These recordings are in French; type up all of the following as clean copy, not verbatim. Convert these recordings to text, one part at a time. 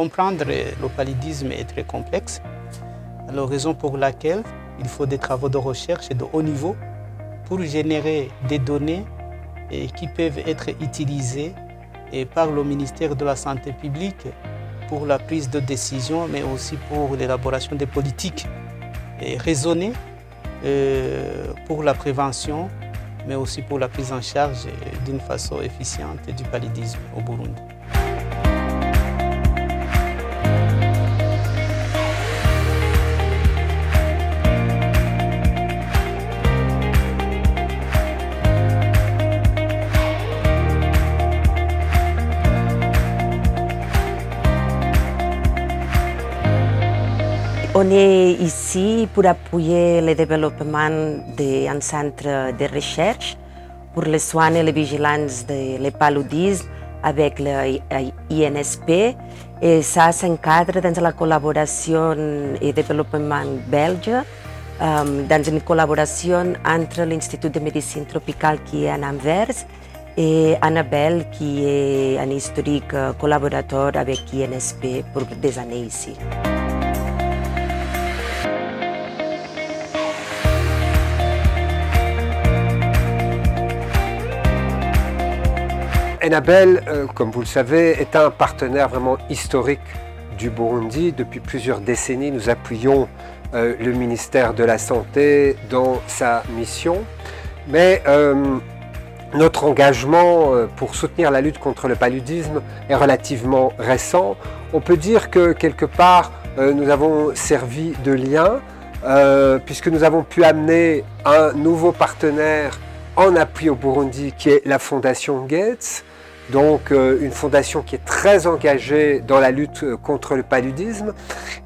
comprendre le paludisme est très complexe. Alors, raison pour laquelle il faut des travaux de recherche de haut niveau pour générer des données qui peuvent être utilisées par le ministère de la Santé publique pour la prise de décision, mais aussi pour l'élaboration des politiques raisonnées pour la prévention, mais aussi pour la prise en charge d'une façon efficiente du paludisme au Burundi. On est ici pour appuyer le développement d'un centre de recherche pour les soins et la vigilance du paludisme avec l'INSP. Et ça s'encadre dans la collaboration et développement belge, dans une collaboration entre l'Institut de médecine tropicale qui est à Anvers et Annabelle qui est un historique collaborateur avec l'INSP pour des années ici. Enabel, comme vous le savez, est un partenaire vraiment historique du Burundi. Depuis plusieurs décennies, nous appuyons le ministère de la Santé dans sa mission. Mais notre engagement pour soutenir la lutte contre le paludisme est relativement récent. On peut dire que quelque part, nous avons servi de lien puisque nous avons pu amener un nouveau partenaire en appui au Burundi qui est la Fondation Gates. Donc une fondation qui est très engagée dans la lutte contre le paludisme.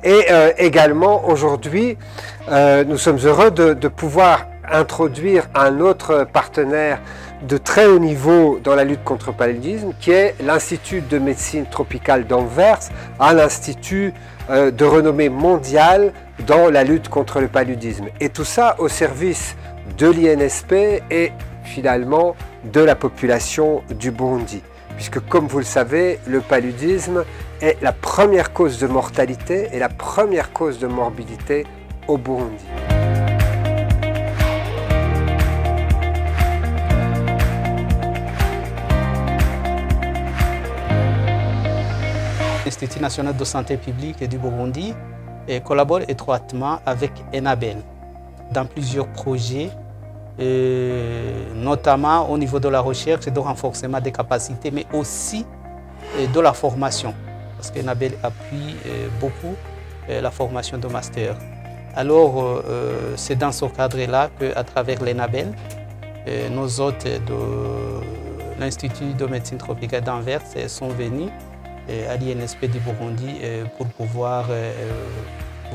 Et également aujourd'hui, nous sommes heureux de pouvoir introduire un autre partenaire de très haut niveau dans la lutte contre le paludisme, qui est l'Institut de médecine tropicale d'Anvers, un institut de renommée mondiale dans la lutte contre le paludisme. Et tout ça au service de l'INSP et finalement de la population du Burundi. Puisque comme vous le savez, le paludisme est la première cause de mortalité et la première cause de morbidité au Burundi. L'Institut national de santé publique du Burundi collabore étroitement avec Enabel dans plusieurs projets, notamment au niveau de la recherche et de renforcement des capacités, mais aussi de la formation, parce qu'Enabel appuie beaucoup la formation de master. Alors, c'est dans ce cadre-là qu'à travers l'Enabel, nos hôtes de l'Institut de médecine tropicale d'Anvers sont venus à l'INSP du Burundi pour pouvoir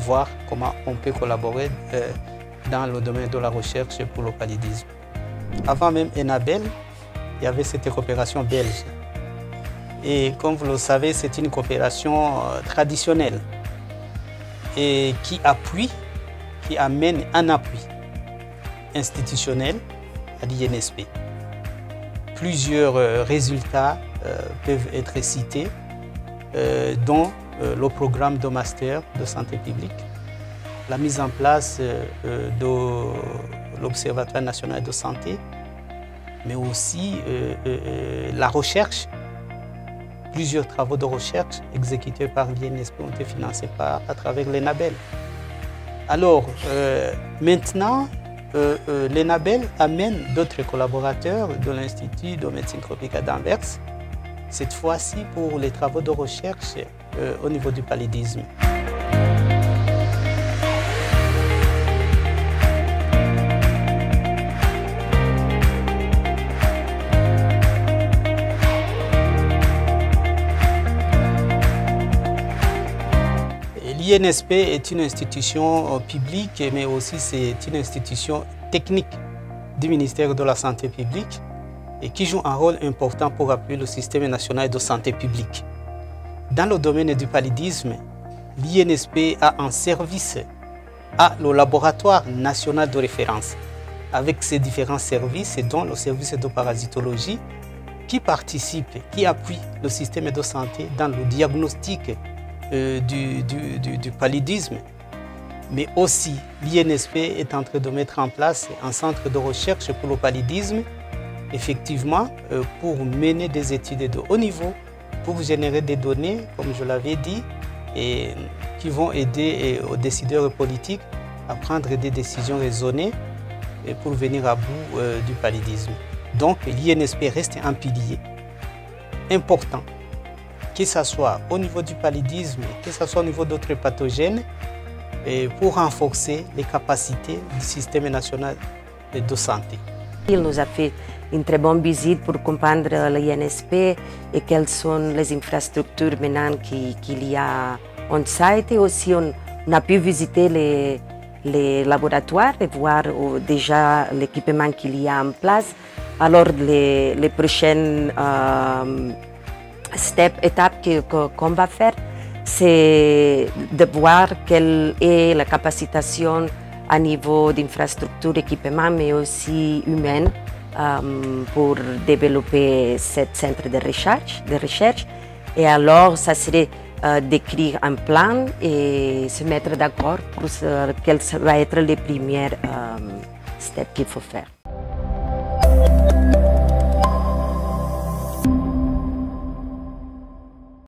voir comment on peut collaborer dans le domaine de la recherche pour le paludisme. Avant même Enabel, il y avait cette coopération belge. Et comme vous le savez, c'est une coopération traditionnelle et qui amène un appui institutionnel à l'INSP. Plusieurs résultats peuvent être cités, dont le programme de master de santé publique, la mise en place de l'Observatoire national de santé, mais aussi la recherche. Plusieurs travaux de recherche exécutés par l'INSP ont été financés à travers l'Enabel. Alors, maintenant, l'Enabel amène d'autres collaborateurs de l'Institut de médecine tropicale d'Anvers, cette fois-ci pour les travaux de recherche au niveau du paludisme. L'INSP est une institution publique, mais aussi c'est une institution technique du ministère de la Santé publique et qui joue un rôle important pour appuyer le système national de santé publique. Dans le domaine du paludisme, l'INSP a un service le laboratoire national de référence, avec ses différents services, dont le service de parasitologie, qui participe, qui appuie le système de santé dans le diagnostic du paludisme, mais aussi l'INSP est en train de mettre en place un centre de recherche pour le paludisme, effectivement, pour mener des études de haut niveau, pour générer des données, comme je l'avais dit, et qui vont aider aux décideurs politiques à prendre des décisions raisonnées pour venir à bout du paludisme. Donc l'INSP reste un pilier important, que ce soit au niveau du paludisme, que ce soit au niveau d'autres pathogènes, et pour renforcer les capacités du système national de santé. Il nous a fait une très bonne visite pour comprendre l'INSP et quelles sont les infrastructures maintenant qu'il y a on-site. Et aussi, on a pu visiter les laboratoires et voir déjà l'équipement qu'il y a en place. Alors, les prochaines étapes qu'on va faire, c'est de voir quelle est la capacitation à niveau d'infrastructure, d'équipement, mais aussi humaine pour développer ce centre de recherche. Et alors, ça serait d'écrire un plan et se mettre d'accord pour quels vont être les premières steps qu'il faut faire.